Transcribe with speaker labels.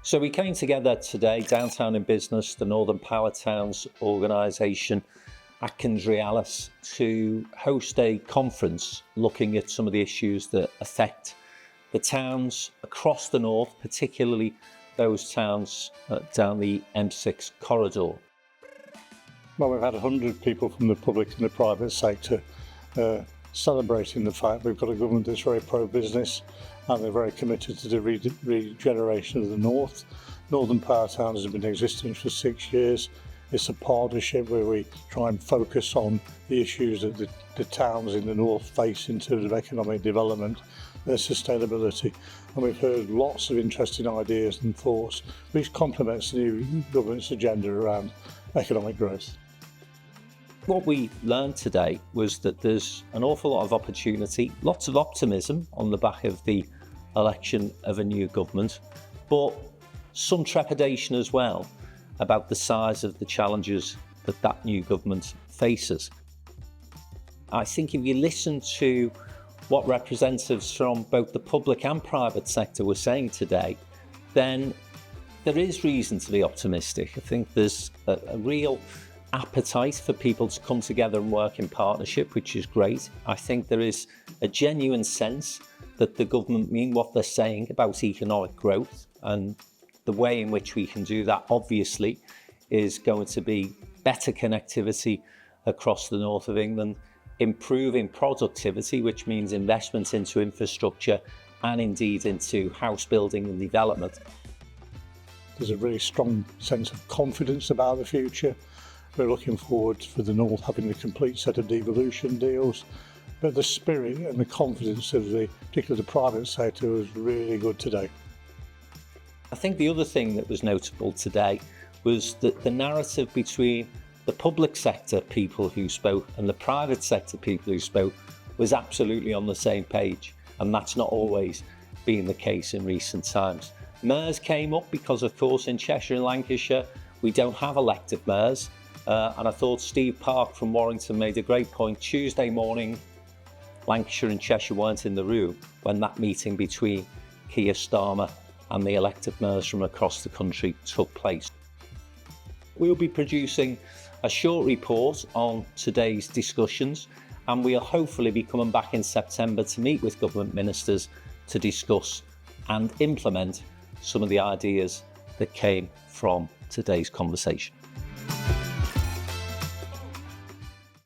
Speaker 1: So we came together today, Downtown in Business, the Northern Power Towns organisation, Atkins Realis, to host a conference looking at some of the issues that affect the towns across the north, particularly those towns down the M6 corridor.
Speaker 2: Well, we've had 100 people from the public and the private sector celebrating the fact we've got a government that's very pro-business and they're very committed to the regeneration of the north. Northern Power Towns has been existing for 6 years. It's a partnership where we try and focus on the issues that the towns in the north face in terms of economic development, their sustainability. And we've heard lots of interesting ideas and thoughts, which complements the new government's agenda around economic growth.
Speaker 1: What we learned today was that there's an awful lot of opportunity, lots of optimism on the back of the election of a new government, but some trepidation as well about the size of the challenges that that new government faces. I think if you listen to what representatives from both the public and private sector were saying today, then there is reason to be optimistic. I think there's a real appetite for people to come together and work in partnership, which is great. I think there is a genuine sense that the government mean what they're saying about economic growth, and the way in which we can do that obviously is going to be better connectivity across the north of England, improving productivity, which means investment into infrastructure and indeed into house building and development.
Speaker 2: There's a really strong sense of confidence about the future. We're looking forward for the north having a complete set of devolution deals, but the spirit and the confidence of particularly the private sector was really good today.
Speaker 1: I think the other thing that was notable today was that the narrative between the public sector people who spoke and the private sector people who spoke was absolutely on the same page, and that's not always been the case in recent times. Mayors came up because, of course, in Cheshire and Lancashire we don't have elected mayors, and I thought Steve Park from Warrington made a great point. Tuesday morning, Lancashire and Cheshire weren't in the room when that meeting between Keir Starmer and the elected mayors from across the country took place. We'll be producing a short report on today's discussions, and we'll hopefully be coming back in September to meet with government ministers to discuss and implement some of the ideas that came from today's conversation.